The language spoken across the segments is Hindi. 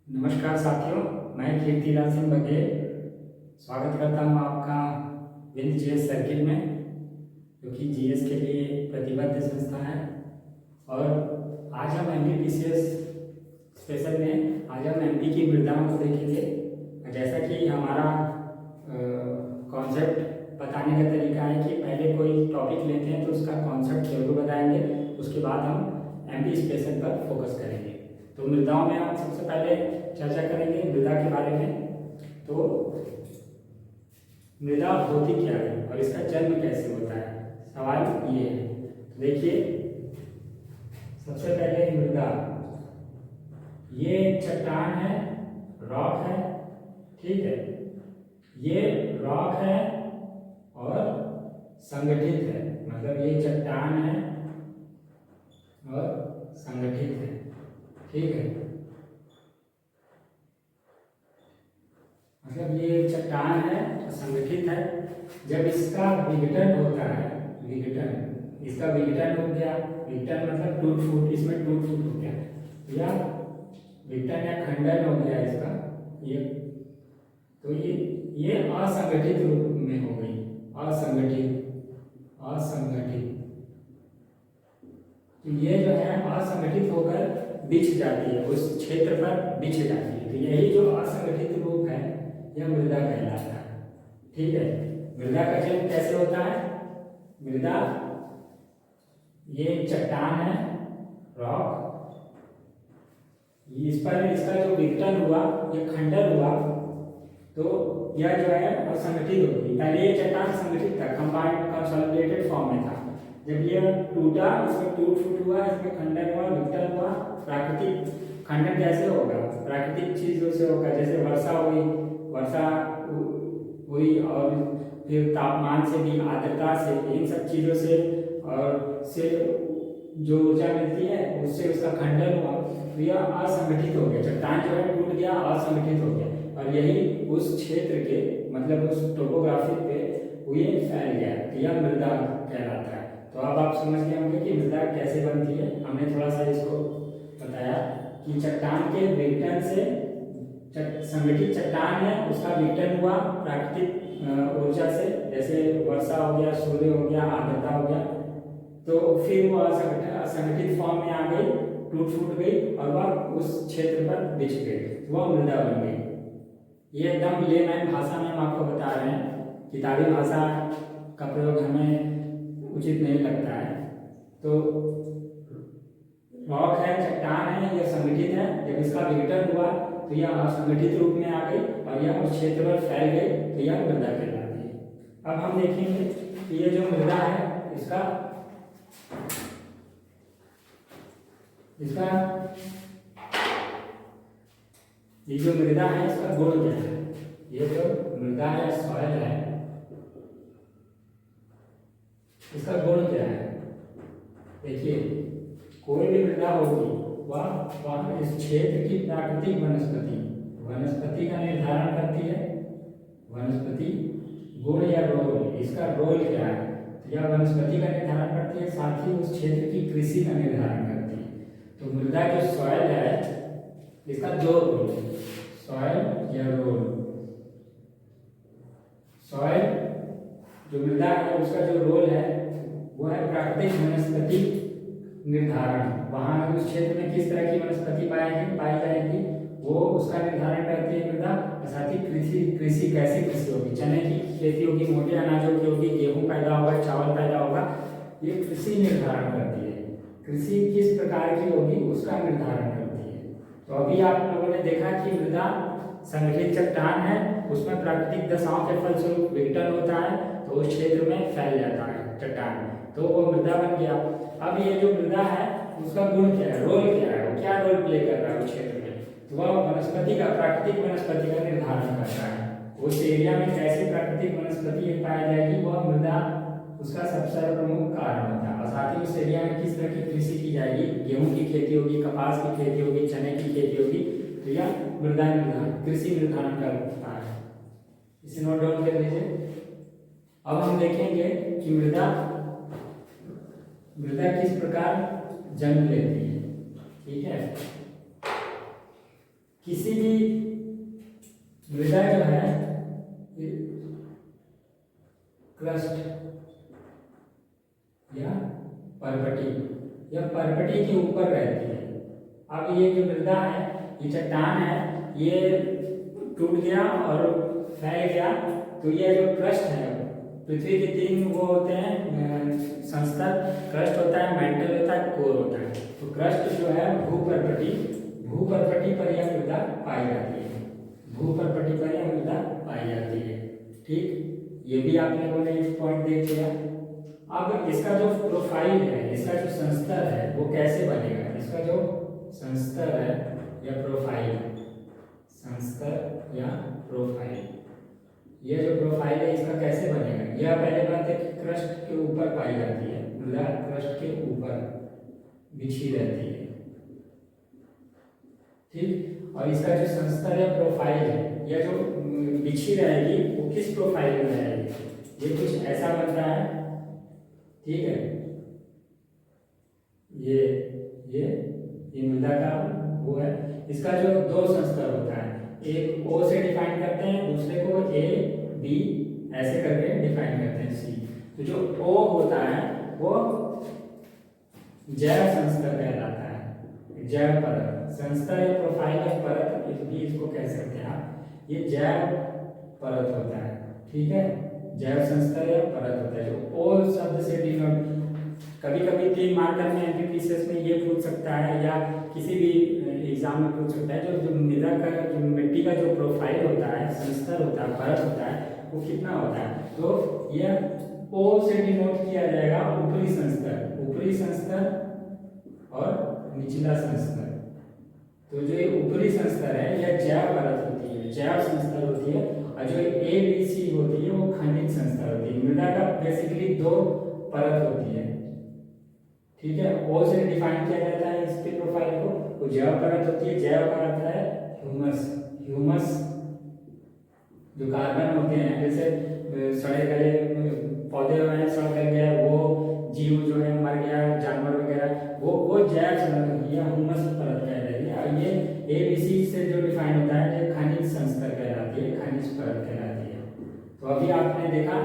नमस्कार साथियों, मैं कीर्तिलाल सिंह बघेल स्वागत करता हूं आपका विंध्य जीएस सर्किल में, जो कि जीएस के लिए प्रतिबद्ध संस्था है। और आज हम एमपीपीसीएस स्पेशल में आज हम एमपी की मृदाओं को देखेंगे। जैसा कि हमारा कॉन्सेप्ट बताने का तरीका है कि पहले कोई टॉपिक लेते हैं तो उसका कॉन्सेप्ट जरूर बताएंगे, उसके बाद हम एमपी स्पेशल पर फोकस करेंगे। तो मृदाओं में हम सबसे पहले चर्चा करेंगे मृदा के बारे में। तो मृदा होती क्या है और इसका जन्म कैसे होता है, सवाल ये है। तो देखिए, सबसे पहले मृदा ये चट्टान है, रॉक है, ठीक है। ये रॉक है और संगठित है, मतलब ये चट्टान है और संगठित है, ठीक है। मतलब ये चट्टान है और संगठित है। जब इसका विघटन होता है, इसका विघटन हो गया, विघटन मतलब टूट फूट, इसमें टूट फूट हो गया या विघटन या खंडन हो गया इसका, ये तो ये असंगठित रूप में हो गई, असंगठित। तो ये जो है असंगठित होकर बिछ जाती है, उस क्षेत्र पर बिछ जाती है। तो यही जो असंगठित रूप है यह मृदा कहलाता है, ठीक है। मृदा का जन्म कैसे होता है? मृदा ये चट्टान है, रॉक, इस पर इसका जो विघटन हुआ, ये खंडन हुआ, तो यह जो है असंगठित होगी। पहले ये चट्टान संगठित था, कंबाइंड कंसोलिडेटेड फॉर्म में था। जब ये टूटा, इसमें टूट फूट हुआ, इसमें खंडन हुआ, विघटन हुआ। प्राकृतिक खंडन कैसे होगा? प्राकृतिक चीजों से होगा, जैसे वर्षा हुई और फिर तापमान से भी, आर्द्रता से, इन सब चीजों से, और से जो ऊर्जा मिलती है उससे उसका खंडन हुआ, तो यह असंगठित हो गया। चट्टान जो है टूट गया, असंगठित हो गया, और यही उस क्षेत्र के, मतलब उस टोपोग्राफी पे ये फैल गया, तो यह मृदा कहलाता है। तो अब आप समझ गए होंगे कि मृदा कैसे बनती है। हमने थोड़ा सा इसको बताया कि चट्टान के विघटन से, संगठित चट्टान है, उसका विघटन हुआ प्राकृतिक ऊर्जा से, जैसे वर्षा हो गया, सूर्य हो गया, आर्द्रता हो गया, तो फिर वो असंगठित फॉर्म में आ गई, टूट फूट गई और वह उस क्षेत्र पर बिछ गई, वह मृदा बन गई। ये एकदम लेमैन भाषा में हम आपको बता रहे हैं, किताबी भाषा का प्रयोग हमें उचित नहीं लगता है। तो रॉक है, चट्टान है, यह संगठित है। जब इसका विघटन हुआ तो यह असंगठित रूप में आ गई और यह उस क्षेत्र पर फैल गई, तो यह मृदा कहलाती है। अब हम देखेंगे कि ये जो मृदा है, इसका ये जो मृदा है, इसका गुण क्या है? ये जो मृदा है, सॉइल है, इसका गुण क्या है? देखिए, कोई भी मृदा होगी वह इस क्षेत्र की प्राकृतिक वनस्पति का निर्धारण करती है। वनस्पति गुण या रोल, इसका रोल क्या है? तो यह वनस्पति का निर्धारण करती है, साथ ही उस क्षेत्र की कृषि का निर्धारण करती है। तो मृदा जो सॉइल है, इसका जो रोल है, सॉइल या रोल, सॉइल जो मृदा है उसका जो रोल है वो है प्राकृतिक वनस्पति निर्धारण। वहां उस क्षेत्र में किस तरह की वनस्पति पाई जाएगी, वो उसका निर्धारण करती है मृदा। साथ ही कृषि कैसी कृषि होगी, चने की खेती होगी, मोटे अनाजों की होगी, गेहूं पैदा होगा, चावल पैदा होगा, ये कृषि निर्धारण करती है। कृषि किस प्रकार की होगी उसका निर्धारण करती है। तो अभी आप लोगों ने देखा कि मृदा संगठित चट्टान है, उसमें प्राकृतिक दशाओं के फलस्वरूप विघटन होता है, तो उस क्षेत्र में फैल जाता है चट्टान, तो वो मृदा बन गया। अब ये जो मृदा है उसका गुण क्या है, रोल क्या है, वो क्या रोल प्ले कर रहा है उस क्षेत्र में? तो वह वनस्पति का, प्राकृतिक वनस्पति का निर्धारण करता है। उस एरिया में कैसी प्राकृतिक वनस्पति पाई जाएगी, वह मृदा उसका सबसे प्रमुख कारण होता है। और साथ ही उस एरिया में किस तरह की कृषि की जाएगी, गेहूं की खेती होगी, कपास की खेती होगी, चने की खेती होगी, तो यह मृदा निर्धारण, कृषि निर्धारण करता है। इसे नोट डाउन कर लीजिए। अब हम देखेंगे कि मृदा किस प्रकार जन्म लेती है, ठीक है। किसी भी मृदा जो है क्रस्ट या परपटी के ऊपर रहती है। अब ये जो मृदा है, ये चट्टान है, ये टूट गया और फैल गया, तो ये जो क्रस्ट है, पृथ्वी के 3 वो होते हैं संस्तर, क्रस्ट होता है, मेंटल होता है, कोर होता है। तो क्रस्ट जो है भूपर्पटी पर यह मृदा पाई जाती है, भूपर्पटी पर यह मृदा पाई जाती है। ठीक, ये भी आप लोगों ने एक पॉइंट देख लिया। अब इसका जो प्रोफाइल है, इसका जो संस्तर है, वो कैसे बनेगा? इसका जो संस्तर है या प्रोफाइल, संस्तर या प्रोफाइल, यह जो प्रोफाइल है इसका कैसे बनेगा? यह पहले बात है कि क्रस्ट के ऊपर पाई जाती है, मृदा क्रस्ट के ऊपर बिछी रहती है। ठीक, और इसका जो संस्तर या प्रोफाइल है, यह जो बिछी रहेगी वो किस प्रोफाइल में रहेगी? ये कुछ ऐसा बनता है। ठीक है, ये मृदा का वो है। इसका जो 2 संस्तर होता है, एक ओ से डिफाइन करते हैं, दूसरे को ए बी ऐसे करके डिफाइन करते हैं, सी। तो जो ओ होता है वो जैव संस्तर कहलाता है, जैव परत, संस्तर या प्रोफाइल या परत भी इसको कह सकते हैं आप। ये जैव परत होता है। ठीक है, जैव संस्तर या परत होता है। जो ओ शब्द से डिनोट, कभी कभी 3 मार्कर में एमपीपीसीएस में ये पूछ सकता है या किसी भी एग्जाम में पूछ सकता है, जो मृदा का, जो मिट्टी का जो प्रोफाइल होता है, संस्तर होता है, परत होता है, वो कितना होता है? तो यह ओ से डिनोट किया जाएगा ऊपरी संस्तर और निचला संस्तर। तो जो ये ऊपरी संस्तर है यह जैव परत होती है, जैव संस्तर होती है, और जो ए बी सी होती है वो खनिज संस्तर होती है। मृदा का बेसिकली 2 परत होती है। ठीक है, ओ से डिफाइन किया जाता है इसके प्रोफाइल को, वो जैव परत होती है। जैव परत है ह्यूमस जो कार्बन होते हैं, जैसे सड़े गले पौधे हैं, सड़ गल गया, वो जीव जो है मर गया, जानवर वगैरह, वो जैव ह्यूमस परत कहलाती है। और ये एबीसी से जो डिफाइन होता है ये खनिज संस्तर कहलाती है, खनिज परत कहलाती है। तो अभी आपने देखा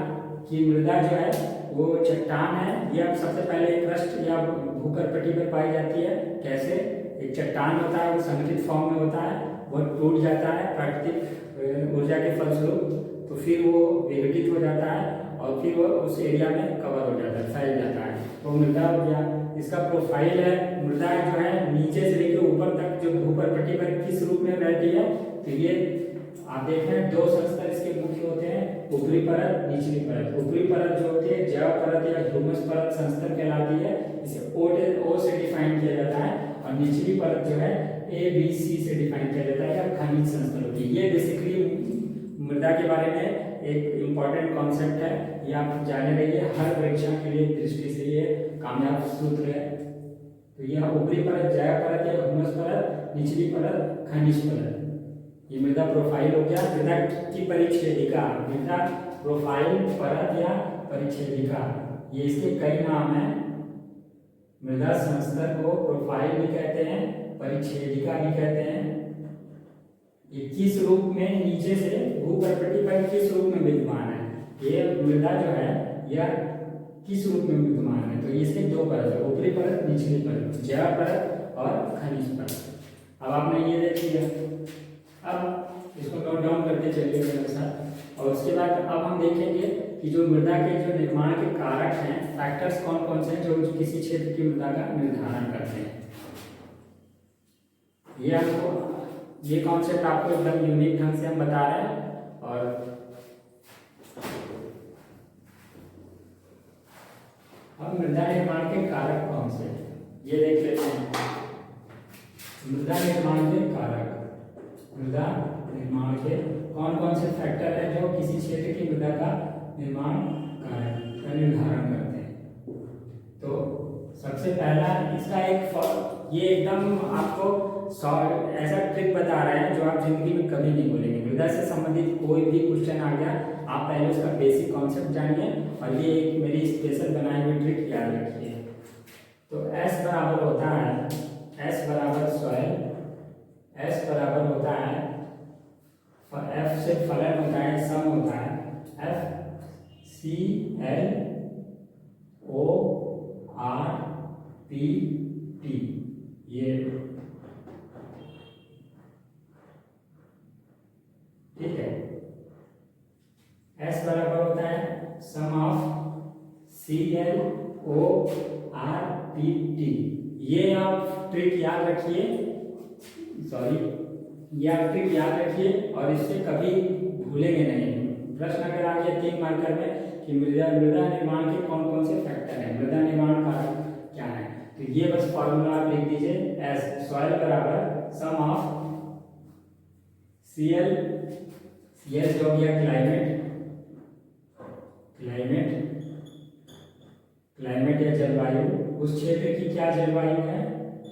कि मृदा जो है वो चट्टान है, यह सबसे पहले क्रस्ट या भूपर्पटी पर पाई जाती है। कैसे? एक चट्टान होता है, वो संगठित फॉर्म में होता है, वो टूट जाता है प्राकृतिक ऊर्जा के फलस्वरूप, तो फिर वो विघटित हो जाता है और फिर वो उस एरिया में कवर हो जाता है, फैल जाता है, तो मृदा हो गया। इसका प्रोफाइल है, मृदा जो है नीचे से लेकर ऊपर तक जो भूपर्पटी पर किस रूप में रहती है, तो ये आप देख रहे हैं 2 संस्तर इसके मुख्य होते हैं, ऊपरी परत, निचली परत। ऊपरी परत जो होती है जैव परत या ह्यूमस परत संस्तर कहलाती है, इसे ओ से डिफाइन किया जाता है, और निचली परत जो है ए बी सी से डिफाइन किया जाता है या खनिज संस्तर होती है। ये बेसिकली मृदा के बारे में एक इम्पॉर्टेंट कॉन्सेप्ट है, ये आप जाने रहिए, हर परीक्षा के लिए दृष्टि से ये कामयाब सूत्र है। तो यह ऊपरी परत जैव परत या ह्यूमस परत, निचली परत खनिज परत। ये मृदा प्रोफाइल हो गया। मृदा की परिच्छेदिका, मृदा प्रोफाइल, परत या परिच्छेदिका, ये इसके कई नाम हैं। मृदा संस्तर को प्रोफाइल भी कहते हैं, परिच्छेदिका भी कहते हैं। ये किस रूप में नीचे से भूपर्पटी पर किस रूप में विद्यमान है, ये मृदा जो है यह किस रूप में विद्यमान है? तो इसके 2 परत है, ऊपरी परत, निचली परत, जैव परत और खनिज परत। अब आपने ये देख लिया, अब इसको नोट डाउन करते चलिए मेरे साथ। और उसके बाद अब हम देखेंगे कि जो मृदा के जो निर्माण के कारक हैं, फैक्टर्स कौन कौन से हैं जो किसी क्षेत्र की मृदा का निर्धारण करते हैं। ये कॉन्सेप्ट आपको एकदम यूनिक ढंग से हम बता रहे हैं। और अब मृदा निर्माण के कारक कौन से हैं ये देख लेते हैं। मृदा निर्माण के कारक, मृदा निर्माण के कौन कौन से फैक्टर हैं जो किसी क्षेत्र की मृदा का निर्माण कारक का निर्धारण करते हैं। तो सबसे पहला इसका ये एकदम आपको ऐसा ट्रिक बता रहे हैं जो आप जिंदगी में कभी नहीं भूलेंगे। मृदा से संबंधित कोई भी क्वेश्चन आ गया, आप पहले उसका बेसिक कॉन्सेप्ट जानिए और ये एक मेरी स्पेशल बनाई हुई ट्रिक याद रखिए। तो S बराबर होता है, S बराबर सॉइल, एस बराबर होता है, एफ से फलन होता है, सम होता है, F C L O R P T, ये ठीक है। एस बराबर होता है sum of C L O R P T. ये आप ट्रिक याद रखिए, सॉरी ये आप ट्रिक याद रखिए और इससे कभी भूलेंगे नहीं। प्रश्न अगर आ गया 3 मार्कर में कि मृदा निर्माण के कौन कौन से फैक्टर हैं, मृदा निर्माण कारक क्या है, तो ये बस फॉर्मूला आप लिख दीजिए, एस सॉइल बराबर सम ऑफ सीएल, सीएल जो हो गया क्लाइमेट या जलवायु, उस क्षेत्र की क्या जलवायु है,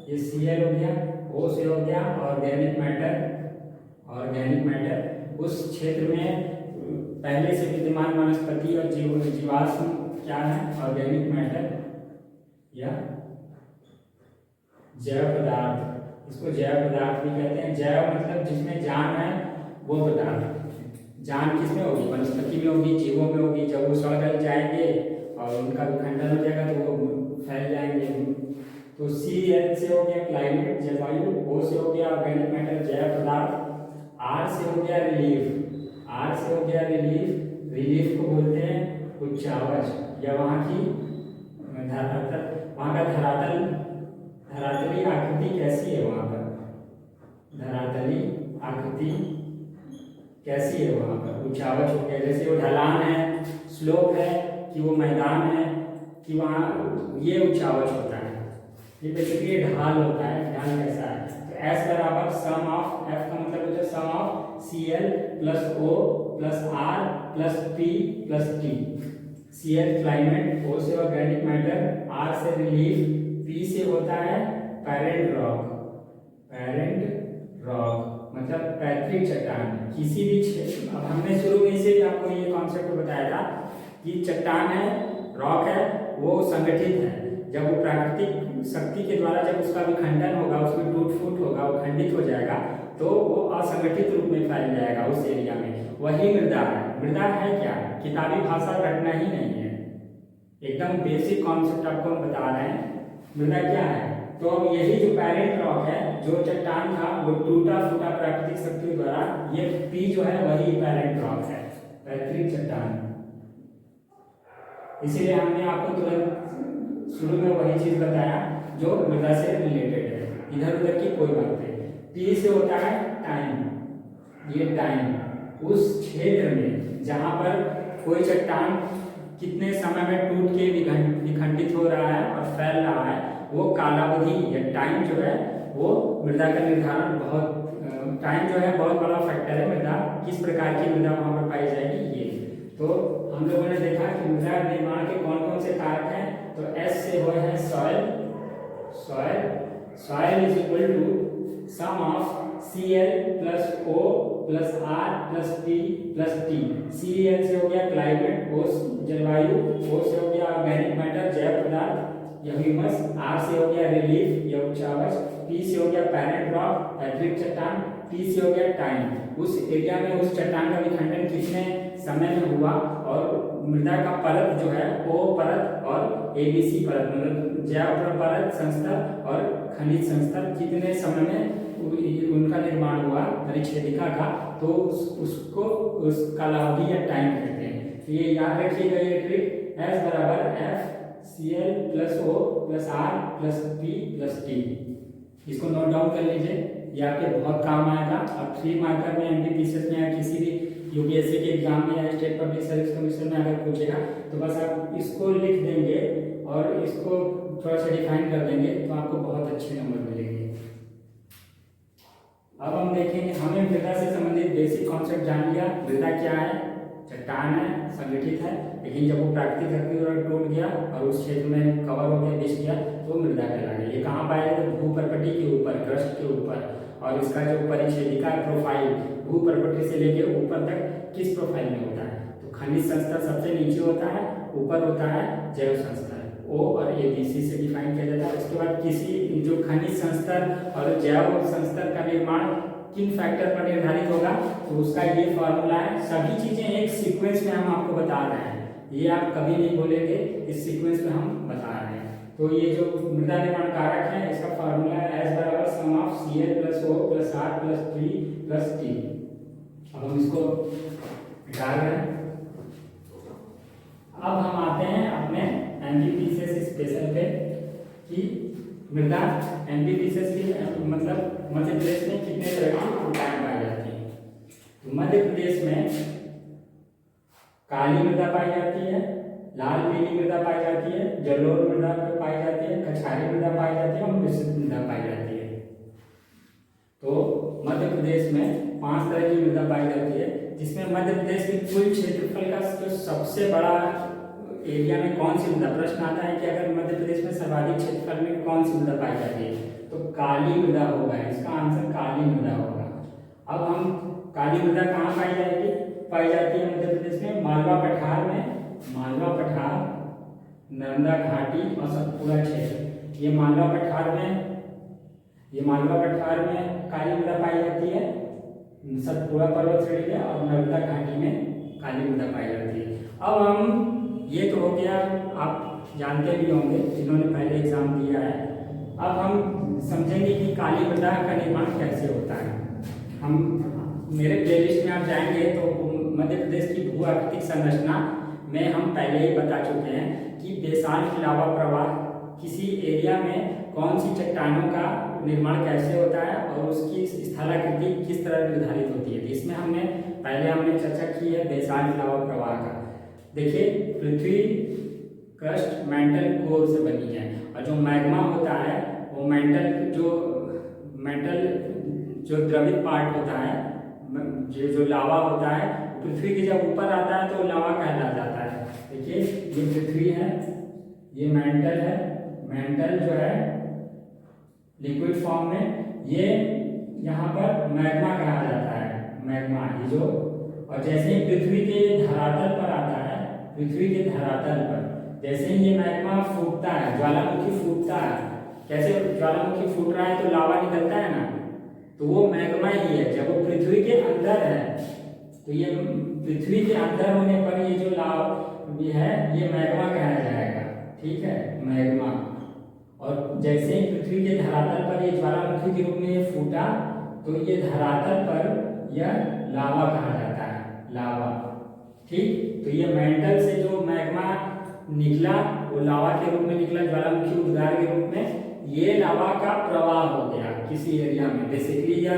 ये सीएल हो गया, ओ से हो गया ऑर्गेनिक मैटर, उस क्षेत्र में पहले से विद्यमान वनस्पति और जीवाश्म क्या है, ऑर्गेनिक मैटर या जैव पदार्थ, इसको जैव पदार्थ भी कहते हैं। जैव मतलब जिसमें जान है वो पदार्थ। जान किसमें होगी, वनस्पति में होगी, जीवों में होगी। जब वो सड़ गल जाएंगे और उनका विखंडन हो जाएगा तो वो फैल जाएंगे। तो सी एल से हो गया क्लाइमेट जलवायु, ओ से हो गया ऑर्गेनिक मैटर जैव पदार्थ, आर से हो गया रिलीफ को बोलते हैं उच्चावच या वहाँ का धरातली आकृति कैसी है, वहाँ पर धरातली आकृति कैसी है, वहाँ पर उच्चावच हो गया। जैसे वो ढलान है, स्लोप है, कि वो मैदान है, कि वहाँ ये उच्चावच होता है। ये बेसिकली ढाल होता है, ढाल कैसा है। तो एस बराबर सम ऑफ, एफ का मतलब होता है sum of C L plus O plus R plus P plus T. C L climate, O से ऑर्गेनिक मैटर, आर से रिलीफ, पी से होता है पैरेंट रॉक मतलब पैतृक चट्टान। किसी भी क्षेत्र, अब हमने शुरू में से आपको ये कॉन्सेप्ट बताया था कि चट्टान है, रॉक है, वो संगठित है। जब वो प्राकृतिक शक्ति के द्वारा जब उसका विखंडन होगा, उसमें टूट फूट होगा, वो खंडित हो जाएगा, तो वो असंगठित रूप में फैल जाएगा उस एरिया में। वही मृदा है। मृदा है क्या, किताबी भाषा रटना ही नहीं है, एकदम बेसिक कॉन्सेप्ट आपको हम बता रहे हैं। मृदा क्या है, तो अब यही जो पैरेंट रॉक है, जो चट्टान था वो टूटा फूटा प्राकृतिक शक्ति द्वारा, ये पी जो है वही पैरेंट रॉक है, पैतृक चट्टान। इसीलिए हमने आपको तुरंत शुरू में वही चीज बताया जो मृदा से रिलेटेड है, इधर उधर की कोई बात नहीं। टी से होता है टाइम, ये टाइम उस क्षेत्र में जहां पर कोई चट्टान कितने समय में टूट के विखंडित हो रहा है और फैल रहा है, वो कालावधि या टाइम जो है वो मृदा का निर्धारण टाइम जो है बहुत बड़ा फैक्टर है। मृदा किस प्रकार की मृदा वहां पर पाई जाएगी, ये तो हम लोगों ने देखा कि मृदा निर्माण के कौन कौन से कारक हैं। तो एस से वो है soil is equal to sum of Cl plus O plus R plus P plus T। Cl से हो गया क्लाइमेट, O जलवायु, O से हो गया ऑर्गेनिक मैटर जैव पदार्थ या ह्यूमस, R से हो गया रिलीफ या उच्चावच, P से हो गया पैरेंट रॉक पैतृक चट्टान, T से हो गया टाइम, उस एरिया में उस चट्टान का विखंडन कितने समय में हुआ, और मृदा का परत जो है O परत और ABC परत मतलब जैव परत संस्तर और खनिज संस्तर कितने समय में उनका निर्माण हुआ परिच्छेदिका का, तो उसको उस कालावधि या टाइम कहते हैं। तो ये याद रखिएगा ये ट्रिक, एस बराबर F C L plus O plus R plus P plus T. इसको नोट डाउन कर लीजिए, ये आपके बहुत काम आएगा। अब 3 मार्कर में एमपीपीसीएस में या किसी भी यूपीएससी के एग्जाम में या स्टेट पब्लिक सर्विस कमीशन में अगर पूछेगा तो बस आप इसको लिख देंगे और इसको थोड़ा सा डिफाइन कर देंगे तो आपको बहुत अच्छे नंबर मिलेंगे। अब हम देखेंगे, हमने मृदा से संबंधित बेसिक कॉन्सेप्ट जान लिया। मृदा क्या है, चट्टान है, संगठित है, लेकिन जब वो प्राकृतिक शक्ति द्वारा टूट गया और उस क्षेत्र में कवर हो गया, बिछ गया, तो मृदा कहलाएगा। ये कहाँ पाया जाएगा, भूपर्पटी के ऊपर, क्रस्ट के ऊपर, और इसका जो परिच्छेदिका प्रोफाइल भूपर्पटी से लेके ऊपर तक किस प्रोफाइल में होता है, तो खनिज संस्तर सबसे नीचे होता है, ऊपर होता है जैव संस्तर। ओ और ABC से डिफाइन किया जाता है। उसके बाद किसी जो खनिज संस्तर और जैव संस्तर का निर्माण किन फैक्टर पर निर्धारित होगा, तो उसका ये फॉर्मूला है। सभी चीजें एक सीक्वेंस में हम आपको बता रहे हैं, ये आप कभी नहीं बोलेंगे, इस सीक्वेंस में हम बता रहे हैं। तो ये जो मृदा निर्माण कारक है इसका फॉर्मूला है S बराबर sum of Cl plus O plus R plus 3 plus T। अब हम इसको डाल रहे हैं। अब हम आते हैं अपने एमपीपीसीएस स्पेशल पे कि मृदा एमपीपीसीएस की मतलब मध्य प्रदेश में कितने तरह की उद्यान पाई जाती है। तो मध्य प्रदेश में काली मृदा पाई जाती है, लाल पीली मृदा पाई जाती है, जलोढ़ मृदा पाई जाती है, कछारी मृदा पाई जाती है और मिश्रित मृदा पाई जाती है। तो मध्य प्रदेश में 5 तरह की मृदा पाई जाती है, जिसमें मध्य प्रदेश की कुल क्षेत्रफल का जो सबसे बड़ा एरिया में कौन सी मृदा, प्रश्न आता है कि अगर मध्य प्रदेश में सर्वाधिक क्षेत्रफल में कौन सी मृदा पाई जाती है, तो काली मृदा होगा, इसका आंसर काली मृदा होगा। अब हम काली मृदा कहाँ पाई जाएगी, पाई जाती है मध्य प्रदेश में मालवा पठार में, मालवा पठार, नर्मदा घाटी और सतपुड़ा क्षेत्र। ये मालवा पठार में काली मृदा पाई जाती है, सतपुड़ा पर्वत श्रेणी में और नर्मदा घाटी में काली मृदा पाई जाती है। अब हम ये तो हो गया, आप जानते भी होंगे जिन्होंने पहले एग्जाम दिया है। अब हम समझेंगे कि काली मृदा का निर्माण कैसे होता है। हम मेरे प्लेलिस्ट में आप जाएंगे तो मध्य प्रदेश की भू आकृतिक संरचना में हम पहले ही बता चुके हैं कि बेसाल्ट लावा प्रवाह किसी एरिया में कौन सी चट्टानों का निर्माण कैसे होता है और उसकी स्थलाकृति किस तरह निर्धारित होती है। इसमें हमने चर्चा की है बेसाल्ट लावा प्रवाह का। देखिए, पृथ्वी क्रस्ट मेंटल कोर से बनी है और जो मैग्मा होता है वो मेंटल जो द्रवित पार्ट होता है, जो लावा होता है, पृथ्वी के जब ऊपर आता है तो लावा कहला जाता है। देखिए, ये पृथ्वी है, ये मेंटल है, मेंटल जो है लिक्विड फॉर्म में, ये यहाँ पर मैग्मा कहा जाता है, मैग्मा ये जो, और जैसे ही पृथ्वी के धरातल पर आता है, पृथ्वी के धरातल पर जैसे ही ये मैग्मा फूटता है, ज्वालामुखी फूटता है, कैसे ज्वालामुखी फूट रहा है तो लावा निकलता है ना, तो वो मैग्मा ही है। जब वो पृथ्वी के अंदर है तो ये पृथ्वी के अंदर होने पर ये जो लावा भी है ये मैग्मा कहा जाएगा, ठीक है, मैग्मा। और जैसे ही पृथ्वी के धरातल पर ये ज्वालामुखी के रूप में ये फूटा तो ये धरातल पर यह लावा कहा जाता है, लावा, ठीक। तो ये मेंटल से जो मैग्मा निकला वो लावा के रूप में निकला, ज्वालामुखी उद्गार के रूप में, ये लावा का प्रवाह हो गया किसी एरिया में, बेसिकली या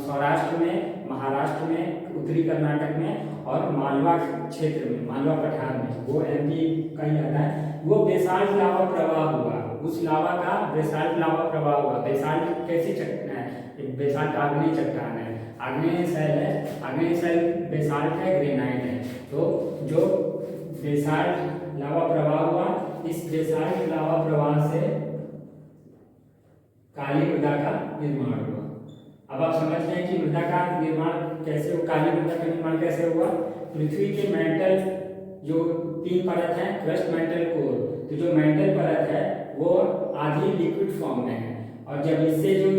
सौराष्ट्र में, महाराष्ट्र में, उत्तरी कर्नाटक में और मालवा क्षेत्र में, मालवा पठार में, वो एमपी का ही आता है, वो बेसाल्ट लावा प्रवाह हुआ, उस लावा का बेसाल्ट लावा प्रवाह हुआ। बेसाल्ट कैसी चट्टान है, बेसाल्ट आग्नेय चट्टान है, आग्नेय शैल है, आग्नेय शैल बेसाल्ट है, ग्रेनाइट है। तो जो बेसाल्ट लावा प्रवाह हुआ, इस बेसाल्ट लावा प्रवाह से काली मृदा का निर्माण हुआ। अब आप समझ गए कि मृदा का निर्माण कैसे, काली मृदा का निर्माण कैसे हुआ। पृथ्वी के मेंटल जो 3 परत है, क्रस्ट, मेंटल, कोर, तो जो मेंटल परत है वो आधी लिक्विड फॉर्म में है और जब इससे जो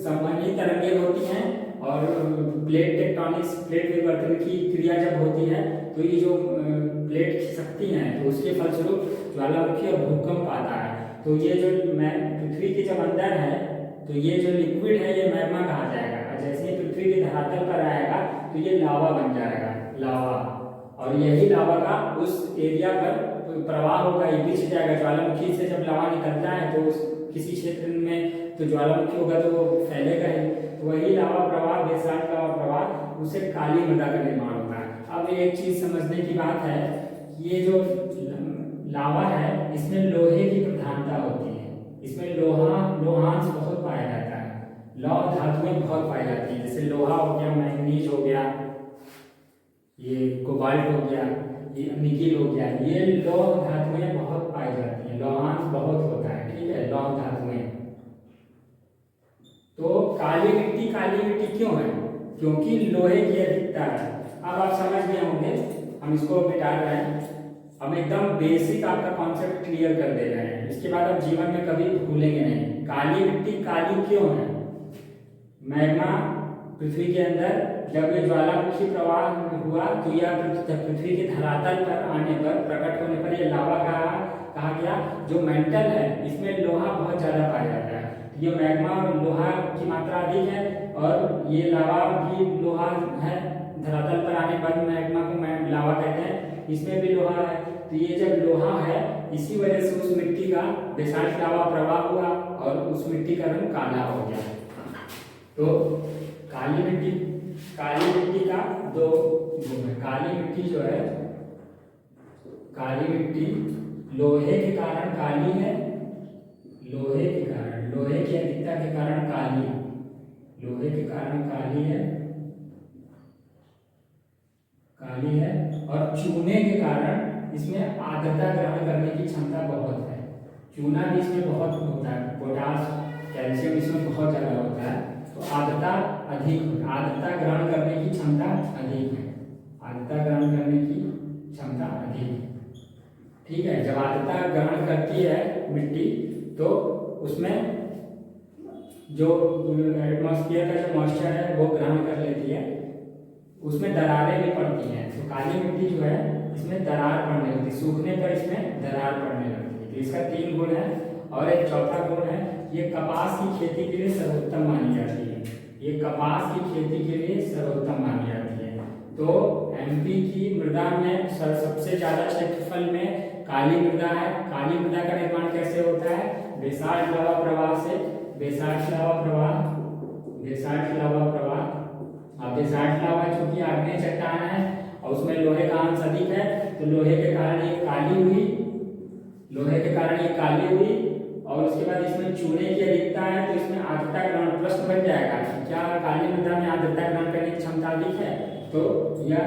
संवहनी तरंगें होती हैं और प्लेट टेक्टोनिक्स, प्लेट विवर्तन की क्रिया जब होती है तो ये जो प्लेट खिसकती हैं तो उसके फलस्वरूप ज्वालामुखी और भूकंप आता है। तो ये जो पृथ्वी के जब अंदर है तो ये जो लिक्विड है ये मैग्मा कहा जाएगा और जैसे ही पृथ्वी के धरातल पर आएगा तो ये लावा बन जाएगा, लावा, और यही लावा का उस एरिया पर प्रवाह होगा, ये बिछ जाएगा। ज्वालामुखी से जब लावा निकलता है तो किसी क्षेत्र में तो ज्वालामुखी होगा तो वो फैलेगा ही, तो वही लावा प्रवाह, बेसाल्ट लावा प्रवाह, उससे काली मृदा का निर्माण होता है। अब एक चीज समझने की बात है, ये जो लावा है इसमें लोहे की प्रधानता होती है, इसमें लोहांश बहुत पाया जाता है, लौह धातुएं बहुत पाई जाती है, जैसे लोहा हो गया, मैंगनीज हो गया, ये कोबाल्ट हो गया, ये निकिल हो गया, ये लौह धातुएं बहुत पाई जाती हैं, लोहांश बहुत होता है, ठीक है, लौह धातुएं। तो काली मिट्टी क्यों है, क्योंकि लोहे की अधिकता है। अब आप समझ गए होंगे, हम इसको मिटा रहे हैं। अब एकदम बेसिक आपका कॉन्सेप्ट क्लियर कर दे रहे हैं, इसके बाद आप जीवन में कभी भूलेंगे नहीं। काली मिट्टी काली क्यों है? मैग्मा पृथ्वी के अंदर जब ये ज्वालामुखी प्रवाह हुआ तो यह पृथ्वी के धरातल पर आने पर, प्रकट होने पर, यह लावा कहा गया। जो मेंटल है इसमें लोहा बहुत ज्यादा पाया जाता है, ये मैग्मा और लोहा की मात्रा अधिक है, और ये लावा भी लोहा है। धरातल पर आने पर मैग्मा को लावा कहते हैं, इसमें भी लोहा है। तो ये जब लोहा है इसी वजह से उस मिट्टी का बेसाल्ट लावा प्रवाह हुआ और उस मिट्टी का रंग काला हो गया। तो काली मिट्टी का दो गुण है। काली मिट्टी जो है, काली मिट्टी लोहे के कारण काली है, लोहे के कारण, लोहे की अधिकता के कारण काली, लोहे के कारण काली है, काली है। और चूने के कारण इसमें आर्द्रता ग्रहण करने की क्षमता बहुत है। चूना भी इसमें बहुत होता है, पोटास कैल्शियम इसमें बहुत ज्यादा होता है, तो आर्द्रता अधिक, आर्द्रता ग्रहण करने की क्षमता अधिक है, आर्द्रता ग्रहण करने की क्षमता अधिक है। ठीक है, जब आर्द्रता ग्रहण करती है मिट्टी तो उसमें जो एटमॉस्फेयर का जो मॉइस्चर है वो ग्रहण कर लेती है, उसमें दरारें भी पड़ती हैं। तो काली मिट्टी जो है इसमें दरार पड़ने लगती है, सूखने पर इसमें दरार पड़ने लगती है। तो इसका 3 गुण है। और एक चौथा गुण है, ये कपास की खेती के लिए सर्वोत्तम मानी जाती है, ये कपास की खेती के लिए सर्वोत्तम मानी जाती है। तो एमपी की मृदा में सबसे ज्यादा क्षेत्रफल में काली मृदा है। काली मृदा का निर्माण कैसे होता है? बेसाल्ट लावा प्रवाह से, बेसाल्ट लावा प्रवाह, बेसाल्ट लावा प्रवाह। अब बेसाल्ट लावा चूंकि आग्नेय चट्टान है और उसमें लोहे का अंश अधिक है, तो लोहे के कारण ये काली हुई, लोहे के कारण ये काली हुई। और उसके बाद इसमें चूने की अधिकता है, तो इसमें आर्द्रता ग्रहण, प्रश्न बन जाएगा कि क्या काली मृदा में आर्द्रता ग्रहण करने की क्षमता अधिक है? तो यह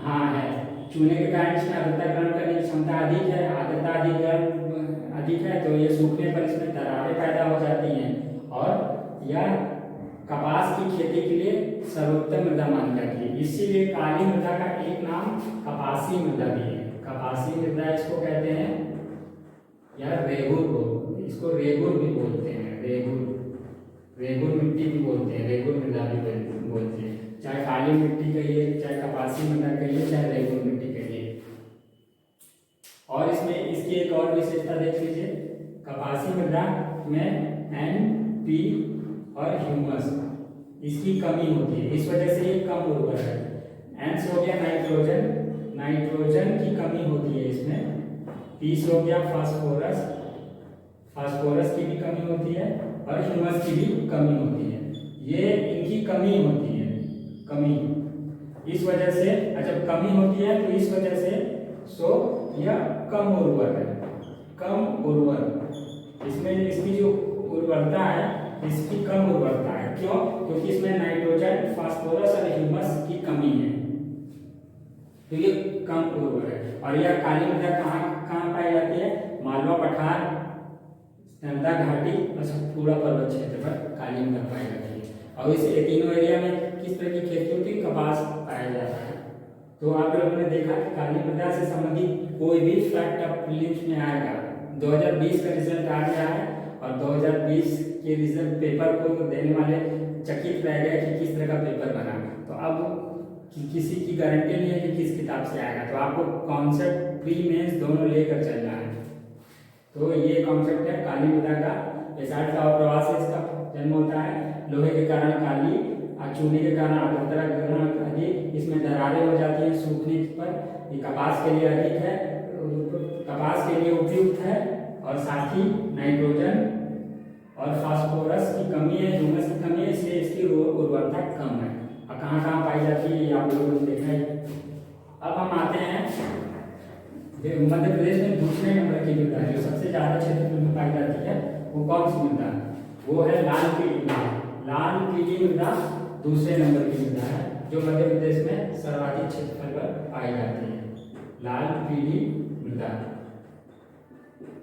हाँ है, चूने के कारण इसमें आर्द्रता ग्रहण करने की क्षमता अधिक है, आर्द्रता अधिक है, तो ये सूखने पर इसमें दरारें पैदा हो जाती हैं। और यह कपास की खेती के लिए सर्वोत्तम मृदा मानी जाती है, इसीलिए काली मृदा का एक नाम कपासी मृदा भी है। कपासी मृदा इसको कहते हैं या रेगुर, इसको रेगुर भी बोलते हैं, रेगुर मिट्टी भी बोलते हैं, रेगुर मृदा भी बोलते हैं। चाहे काली मिट्टी कहिए, चाहे कपासी मृदा कहिए, चाहे रेगुर मिट्टी कहिए। और इसमें इसकी एक और विशेषता देख लीजिए, कपासी मृदा में N, P और ह्यूमस इसकी कमी होती है, इस वजह से ये कम उर्वर है। N से हो गया नाइट्रोजन, नाइट्रोजन की कमी होती है इसमें। P से हो गया फास्फोरस, फास्फोरस की भी कमी होती है, और ह्यूमस की भी कमी होती है। ये इनकी कमी होती है, कमी, इस वजह से जब कमी होती है तो इस वजह से यह कम उर्वर है, कम उर्वर। इसमें इसकी जो उर्वरता है इसकी कम उर्वरता है। क्यों? क्योंकि इसमें नाइट्रोजन, फास्फोरस और ह्यूमस की कमी है, तो ये कम उर्वर है। और यह काली मृदा कहाँ पाई जाती है? मालवा पठार, नंदा घाटी और सतपुड़ा पर्वत क्षेत्र पर काली मृदा पाई जाती है। और इस तीनों एरिया में किस तरह की खेती होती है? कपास पाया जाता है। तो आप लोगों ने देखा कि काली मृदा से संबंधित कोई भी फैक्ट अब प्रीलिम्स में आएगा। 2020 का रिजल्ट आ गया है और 2020 के रिजल्ट पेपर को देने वाले चकित रह गए कि किस तरह का पेपर बना। तो अब किसी की गारंटी नहीं है कि किस किताब से आएगा, तो आपको कॉन्सेप्ट प्री मेंस दोनों लेकर चलना है। तो ये कॉन्सेप्ट है काली मृदा का। बेसाल्ट लावा प्रवाह से इसका जन्म होता है, लोहे के कारण काली, चूने के कारण आर्द्रता ग्रहण अधिक, इसमें दरारें हो जाती हैं सूखने पर। ये कपास के लिए अधिक है, कपास के लिए उपयुक्त है, और साथ ही नाइट्रोजन और फास्फोरस की कमी है, ह्यूमस की कमी है, इसलिए इसकी उर्वरता कम है। और कहाँ पाई जाती है ये आप लोगों ने देखा है। अब हम आते हैं मध्य प्रदेश में दूसरे नंबर की मृदा है जो सबसे ज्यादा क्षेत्र में पाई जाती है, वो कौन सी मृदा? वो है लाल पीली मृदा। लाल पीली मृदा दूसरे नंबर की मृदा है जो मध्य प्रदेश में सर्वाधिक क्षेत्रफल पर पाई जाती है, लाल पीली मृदा।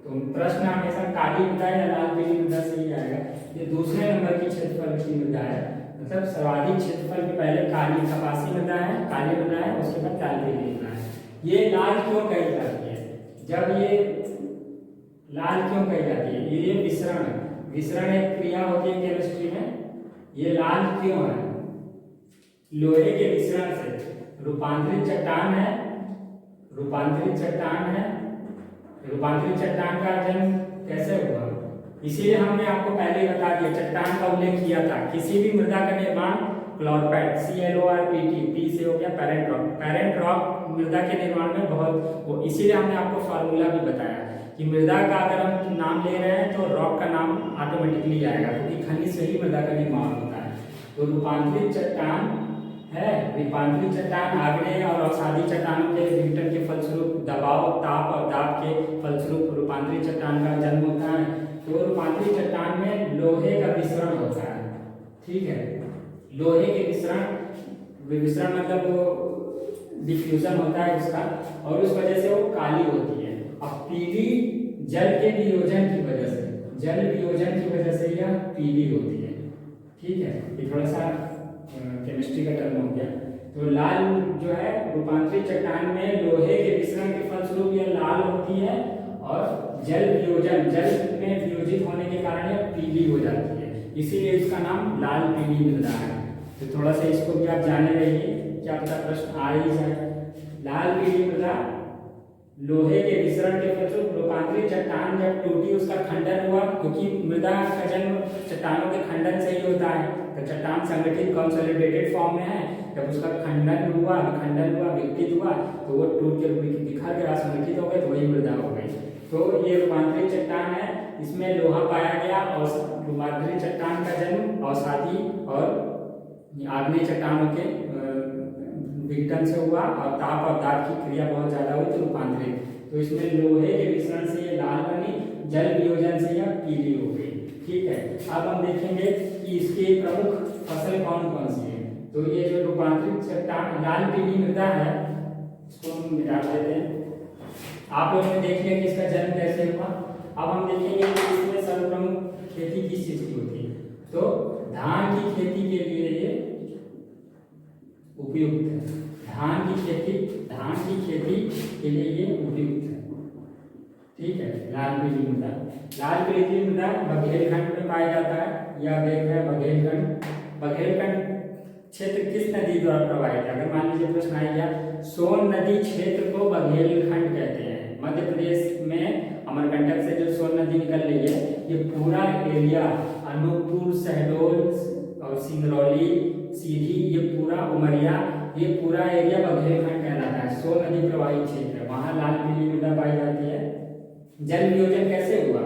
तो प्रश्न हमेशा काली मृदा या लाल पीली मृदा से ही आएगा। ये दूसरे नंबर की क्षेत्रफल की मृदा है, मतलब सर्वाधिक क्षेत्रफल के पहले काली कपासी मृदा है, काली मृदा है, उसके बाद लाल पीली मृदा है। ये लाल क्यों कही जाती है? जब ये लाल क्यों कही जाती है, ये विसरण, विसरण एक क्रिया होती है केमिस्ट्री में, ये लाल क्यों है, लोहे के विसरण से रूपांतरित चट्टान है, रूपांतरित चट्टान है, रूपांतरित चट्टान का जन्म कैसे हुआ, इसीलिए हमने आपको पहले ही बता दिया, चट्टान का उल्लेख किया था। किसी भी मृदा का निर्माण क्लोरपैट, CLORPT, पी से हो गया पैरेंट रॉक, पैरेंट रॉक मृदा के निर्माण में बहुत वो, इसीलिए हमने आपको फार्मूला भी बताया कि मृदा का अगर हम नाम ले रहे हैं तो रॉक का नाम ऑटोमेटिकली आएगा, क्योंकि खनिज से ही मृदा का निर्माण होता है। तो रूपांतरित चट्टान है, रूपांतरित चट्टान आग्नेय और अवसादी चट्टानों के विघटन के फलस्वरूप दबाव, ताप और दाब के फलस्वरूप रूपांतरित चट्टान का जन्म होता है। तो रूपांतरित चट्टान में लोहे का विसरण होता है, ठीक है, लोहे के विसरण, विसरण मतलब वो डिफ्यूजन होता है उसका, और उस वजह से वो काली होती है। अब पीली जल के वियोजन की वजह से, जल वियोजन की वजह से यह पीली होती है, ठीक है। ये थोड़ा सा केमिस्ट्री का टर्म हो गया। तो लाल जो है रूपांतरित चट्टान में लोहे के विसरण के फलस्वरूप यह लाल होती है, और जल वियोजन, जल में वियोजित होने के कारण यह पीली हो जाती है, इसीलिए इसका नाम लाल पीली मृदा है। तो थोड़ा सा इसको भी आप जाने रहिए, क्या पता प्रश्न आ ही जाए। लाल पीली मृदा लोहे के विसरण के फलस्वरूप रूपांतरित चट्टान जब टूटी, उसका खंडन हुआ, क्योंकि मृदा का जन्म चट्टानों के खंडन से ही होता है। तो चट्टान संगठित कंसोलिडेटेड फॉर्म में है, जब उसका खंडन हुआ, विकसित हुआ, तो वो टूट के बिखर गया, संगठित हो गए, तो वही मृदा हो गई। तो ये रूपांतरित चट्टान है, इसमें लोहा पाया गया, और रूपांतरित चट्टान का जन्म अवसादी और आग्नेय चट्टानों के विघटन से हुआ, और ताप और दाब की क्रिया बहुत ज्यादा हुई, तो रूपांतरित, तो इसमें लोहे के विसरण से ये लाल बनी, जल वियोजन से यह पीली हो गई, ठीक है। अब हम देखेंगे कि इसकी प्रमुख फसल कौन कौन सी है। तो ये जो रूपांतरित चट्टान लाल पीली मृदा है, इसको हम मिटा देते हैं। आप लोगों ने देख लिया कि इसका जन्म कैसे हुआ। अब हम देखेंगे कि इसमें सर्वप्रमुख खेती किस चीज की होती है। तो धान की खेती के लिए ये उपयुक्त है, धान की खेती के लिए ये उपयुक्त है, ठीक है। लाल पीली मृदा, लाल पीली मृदा बघेलखंड में पाया जाता है, यह देख रहे हैं बघेलखंड। बघेलखंड क्षेत्र किस नदी द्वारा प्रवाहित है, अगर मान लीजिए प्रश्न आ गया, सोन नदी क्षेत्र को बघेलखंड कहते हैं। मध्य प्रदेश में अमरकंटक से जो सोन नदी निकल रही है, ये पूरा एरिया अनूपपुर, शहडोल और सिंगरौली, सीधी, ये पूरा उमरिया, ये पूरा एरिया बघेलखंड कहलाता है। सोन नदी प्रवाहित क्षेत्र है, वहां लाल पीली मृदा पाई जाती है। जल वियोजन कैसे हुआ,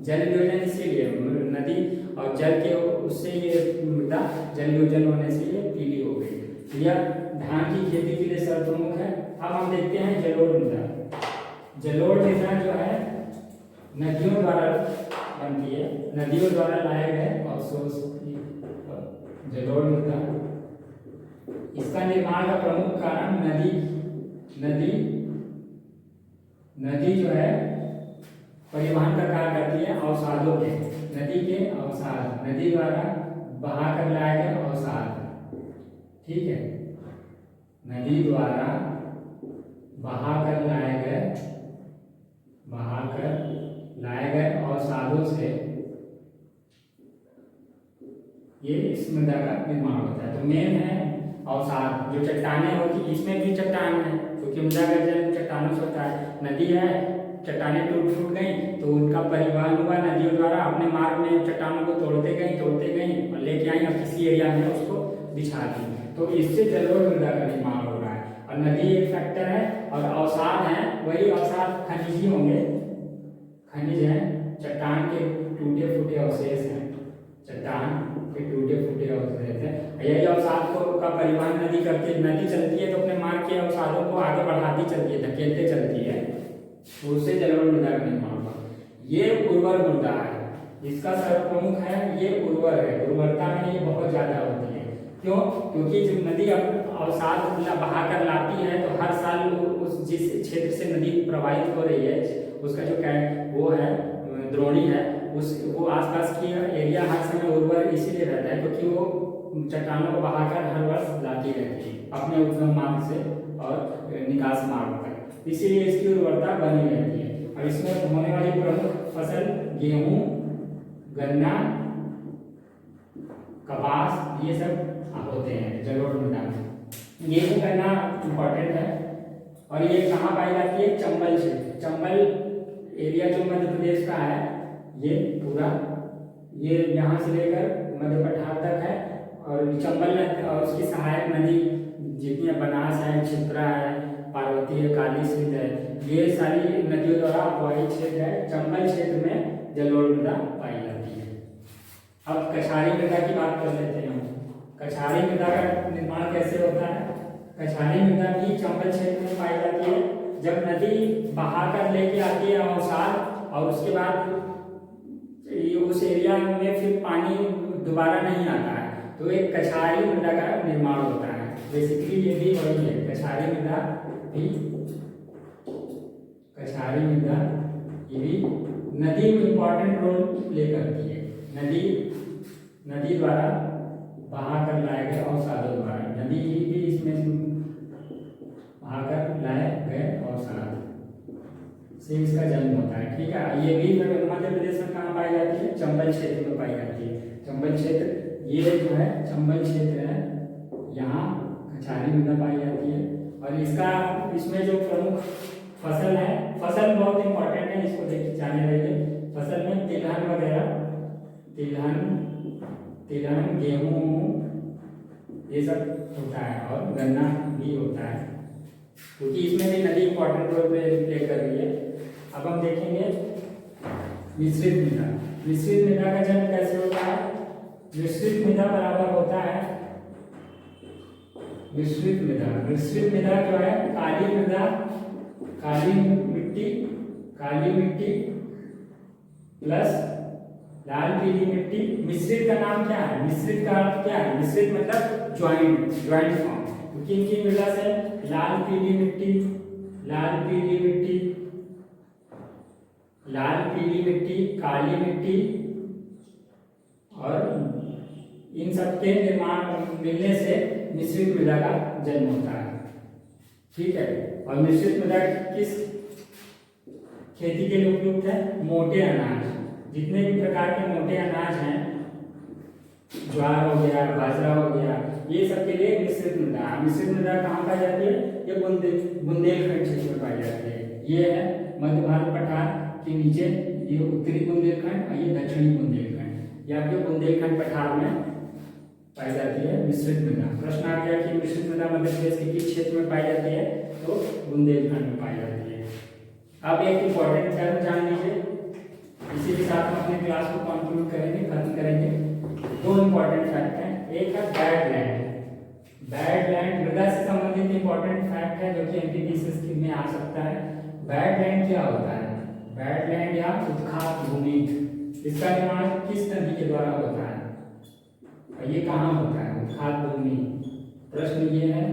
जल वियोजन इसीलिए नदी और जल के उससे ये मृदा जल वियोजन होने से ये पीली हो गई। यह धान की खेती के लिए सर्वप्रमुख है। अब हम देखते हैं जलोढ़ मृदा। जलोढ़ मृदा जो है नदियों द्वारा बनती है, नदियों द्वारा लाए गए अवशोष जलोढ़ मृदा। इसका निर्माण का प्रमुख कारण नदी जो है परिवहन का कार्य करती है अवसादों के, नदी के अवसाद, नदी द्वारा बहा कर लाए गए अवसाद, ठीक है, नदी द्वारा बहा कर लाए गए अवसादों से ये इस मृदा का निर्माण होता है। तो मेन है अवसाद, जो चट्टानें होती, इसमें भी चट्टान है, क्योंकि मृदा का जन्म चट्टानों से होता है। नदी है, चट्टानें टूट गई, तो उनका परिवहन हुआ नदियों द्वारा, अपने मार्ग में चट्टानों को तोड़ते गई और लेके आई, और किसी एरिया में उसको बिछा दी। तो इससे जलोढ़ मृदा का निर्माण हो रहा है। और नदी एक फैक्टर है, और अवसाद है, वही अवसाद खनिज ही होंगे, खनिज है, चट्टान के टूटे फूटे अवशेष हैं, चट्टान के टूटे फूटे अवशेष हैं। यही अवसाद को का परिवहन नदी करती है, नदी चलती है तो अपने मार्ग के अवसादों को आगे बढ़ाती चलती है, धकेलते चलती है, तो उससे जलोढ़ मृदा का निर्माण हुआ। ये उर्वर मृदा है, इसका सर्वप्रमुख है, ये उर्वर है, उर्वरता में ये बहुत ज्यादा होती है। क्यों? क्योंकि जब नदी अवसाद बहाकर लाती है, तो हर साल उस जिस क्षेत्र से नदी प्रवाहित हो रही है, उसका जो वो है द्रोणी है, वो आसपास की एरिया हर समय उर्वर इसीलिए रहता है, क्योंकि वो चट्टानों को बहाकर हर वर्ष लाती रहती है। अपने उद्गम मार्ग से और निकास मार्ग तक, इसीलिए इसकी उर्वरता बनी रहती है। और इसमें होने वाली प्रमुख फसल गेहूं, गन्ना, कपास, ये सब होते हैं जलोढ़ मृदा में। गेहूं गन्ना इंपॉर्टेंट है और ये कहाँ पाई जाती है? चंबल क्षेत्र। चंबल एरिया जो मध्य प्रदेश का है, ये पूरा ये यहाँ से लेकर मध्य पठार तक है। और चंबल और उसकी सहायक नदी जितनी बनास है, क्षिप्रा है, पार्वती है, काली सिंध है, ये सारी नदियों द्वारा प्रभावित क्षेत्र है। चंबल क्षेत्र में जलोढ़ मृदा पाई जाती है। अब कछारी मृदा की बात कर लेते हैं। कछारी मृदा का निर्माण कैसे होता है? कछारी मृदा भी चंबल क्षेत्र में पाई जाती है। जब नदी बहा कर लेके आती है अवसाद और उसके बाद उस एरिया में फिर पानी दोबारा नहीं आता है, तो एक कछारी मृदा का निर्माण होता है। बेसिकली ये भी वही है, कछारी मृदा भी, कछारी मृदा ये भी नदी में इंपॉर्टेंट रोल प्ले करती है। नदी द्वारा बहा कर लाए गए अवसादों द्वारा, नदी भी इसमें बहा कर लाए गए अवसाद से इसका जन्म होता है। ठीक है, ये भी मध्य प्रदेश में कहाँ पाई जाती है? चंबल क्षेत्र में पाई जाती है। चंबल क्षेत्र, ये जो है चंबल क्षेत्र है, यहाँ कछारी मृदा पाई जाती है। और इसका इसमें जो प्रमुख फसल है, फसल बहुत इंपॉर्टेंट है, इसको देखिए जाने रहिए। फसल में तिलहन वगैरह, तिलहन, गेहूं, ये सब होता है और गन्ना भी होता है, क्योंकि इसमें भी नदी इंपॉर्टेंट रोल प्ले कर रही है। अब हम देखेंगे मिश्रित मृदा। मिश्रित मृदा का जन्म कैसे होता है? मिश्रित मृदा बराबर होता है, मिश्रित मृदा जो है काली मृदा, काली मिट्टी प्लस लाल पीली मिट्टी। मिश्रित का नाम क्या है? मिश्रित का अर्थ क्या है? मिश्रित मतलब ज्वाइंट फॉर्म, क्योंकि इनकी मृदा से लाल पीली मिट्टी, काली मिट्टी और इन सब के निर्माण मिलने से मिश्रित मृदा का जन्म होता है। ठीक है, और मिश्रित मृदा किस खेती के लिए उपयुक्त है? मोटे अनाज, जितने भी प्रकार के मोटे अनाज हैं, ज्वार हो गया, बाजरा हो गया, ये सब के लिए मिश्रित मृदा। मिश्रित मृदा कहाँ पाई जाती है? ये बुंदेलखंड क्षेत्र में पाई जाती है। ये है मध्य भारत पठार के नीचे, ये उत्तरी बुंदेलखंड और ये दक्षिणी बुंदेलखंड, ये आपके बुंदेलखंड पठार में पाई जाती है मिश्रित मृदा। प्रश्न आ गया कि मिश्रित मृदा मध्य प्रदेश के किस क्षेत्र में पाई जाती है? तो बुंदेलखंड में पाई जाती है। अब एक इंपॉर्टेंट टर्म जान लीजिए, इसी के साथ हम अपने क्लास को कंक्लूड करेंगे, खत्म करेंगे। दो इंपॉर्टेंट फैक्ट हैं, एक है बैड लैंड। बैड लैंड मृदा से संबंधित इंपॉर्टेंट फैक्ट है जो कि एमपीपीसीएस में आ सकता है। बैड लैंड क्या होता है? बैड लैंड या उत्खात भूमि, इसका निर्माण किस नदी के द्वारा होता है और ये कहाँ होता है? उत्खात भूमि, प्रश्न ये है।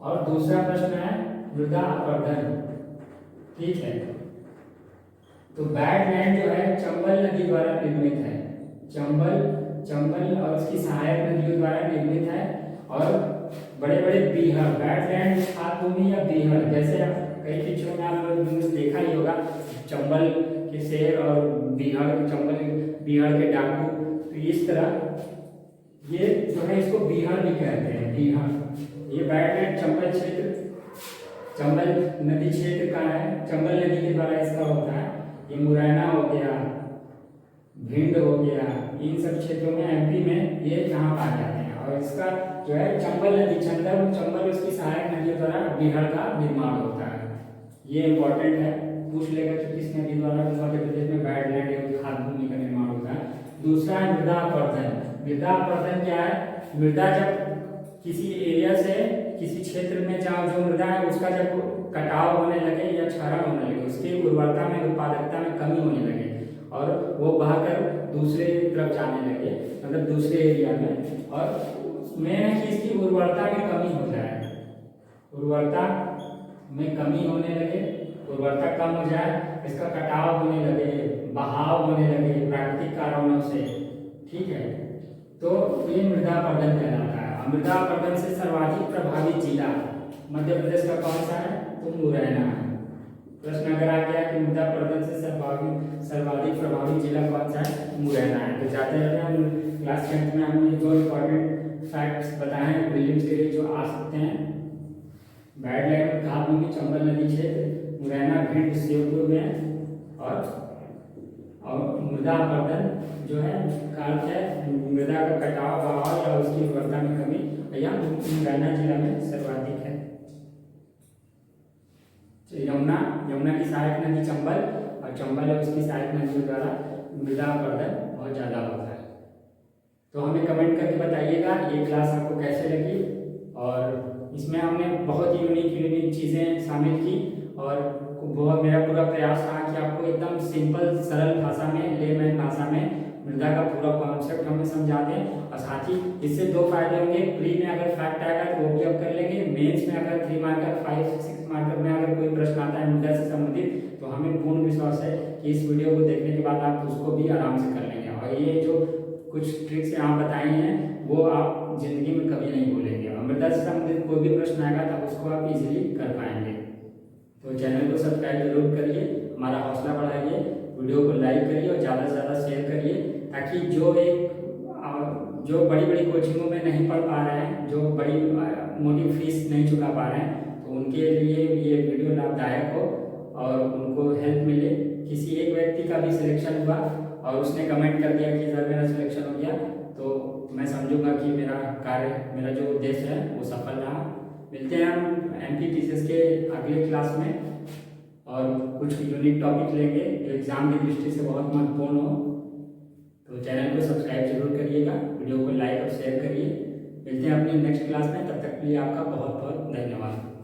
और दूसरा प्रश्न है मृदा अपरदन। ठीक है, तो बैड लैंड जो है चंबल नदी द्वारा निर्मित है। चंबल और उसकी सहायक नदियों द्वारा निर्मित है। और बड़े बड़े बीहड़, बैड लैंड उत्खात भूमि या बीहड़, जैसे कई पिक्चरों में आप लोगों ने देखा ही होगा, चंबल के शेर और बीहड़ के डाकू, तो इस तरह ये जो है इसको बीहड़ भी कहते हैं, बीहड़। ये बैड लैंड चंबल क्षेत्र, चंबल नदी क्षेत्र का है, चंबल नदी के द्वारा इसका होता है। ये मुरैना हो गया, भिंड हो गया, इन सब क्षेत्रों में एमपी में ये यहाँ पाए जाते हैं। और इसका जो है चंबल नदी, चंबल उसकी सहायक नदियों द्वारा बीहड़ का निर्माण होता है। ये इंपॉर्टेंट है, पूछ लेगा कि किस नदी द्वारा मध्य प्रदेश में बैड लैंड या उत्खात भूमि का निर्माण होता है। दूसरा है मृदा अपरदन। मृदा अपरदन क्या है? मृदा जब किसी एरिया से किसी क्षेत्र में जहाँ जो मृदा है उसका जब कटाव होने लगे या क्षरण होने लगे, उसकी उर्वरता में, उत्पादकता में कमी होने लगे और वो बहकर दूसरे तरफ जाने लगे, मतलब दूसरे एरिया में, और मेन है कि इसकी उर्वरता में कमी हो जाए, उर्वरता में कमी होने लगे, उर्वरता कम हो जाए, इसका कटाव होने लगे, बहाव होने लगे प्राकृतिक कारणों से। ठीक है, तो ये मृदा अपरदन कहलाता है। मृदा अपरदन से सर्वाधिक प्रभावित जिला मध्य प्रदेश का कौन सा है? तो मुरैना है। प्रश्न अगर आ गया कि मृदा अपरदन से सर्वाधिक प्रभावित जिला कौन सा है? मुरैना है। तो जाते रहते हैं हम क्लास 10th में हमने जो इम्पोर्टेंट फैक्ट्स बताए हैं प्रीलिम्स के लिए जो आ सकते हैं। गाइडलाइन घाट भूमि चंबल नदी क्षेत्र मुरैना भिंड शिवपुर में और मृदा अपरदन जो है का अर्थ है मृदा का कटाव बहाव या उसकी उर्वरता में कमी, यह मुरैना जिला में सर्वाधिक है। यमुना की सहायक नदी चंबल और चंबल और उसकी सहायक नदियों द्वारा मृदा अपरदन बहुत ज़्यादा होता है। तो हमें कमेंट करके बताइएगा ये क्लास आपको कैसे लगी, और इसमें हमने बहुत ही यूनिक चीज़ें शामिल की और बहुत मेरा पूरा प्रयास रहा कि आपको एकदम सिंपल सरल भाषा में लेमैन भाषा में मृदा का पूरा कॉन्सेप्ट हमें समझा दें। और साथ ही इससे दो फायदे होंगे, प्री में अगर फैक्ट आएगा तो वो भी आप कर लेंगे, मेंस में अगर 3 मार्कर 5-6 मार्कर में अगर कोई प्रश्न आता है मृदा से संबंधित तो हमें पूर्ण विश्वास है कि इस वीडियो को देखने के बाद आप उसको भी आराम से कर लेंगे। और ये जो कुछ ट्रिक्स यहाँ बताई हैं वो आप जिंदगी में कभी नहीं भूलेंगे, और मृदा से संबंधित कोई भी प्रश्न आएगा तब उसको आप इजीली कर पाएंगे। तो चैनल को सब्सक्राइब जरूर करिए, हमारा हौसला बढ़ाइए, वीडियो को लाइक करिए और ज़्यादा से ज़्यादा शेयर करिए, ताकि जो बड़ी बड़ी कोचिंगों में नहीं पढ़ पा रहे हैं, जो बड़ी मोटी फीस नहीं चुका पा रहे हैं, तो उनके लिए ये वीडियो लाभदायक हो और उनको हेल्प मिले। किसी एक व्यक्ति का भी सिलेक्शन हुआ और उसने कमेंट कर दिया कि सर मेरा सिलेक्शन हो गया, तो मैं समझूंगा कि मेरा जो उद्देश्य है वो सफल रहा। मिलते हैं हम MPTCS के अगले क्लास में और कुछ यूनिक टॉपिक लेंगे जो एग्जाम की दृष्टि से बहुत महत्वपूर्ण हो। तो चैनल को सब्सक्राइब जरूर करिएगा, वीडियो को लाइक और शेयर करिए। मिलते हैं अपनी नेक्स्ट क्लास में, तब तक के लिए आपका बहुत बहुत धन्यवाद।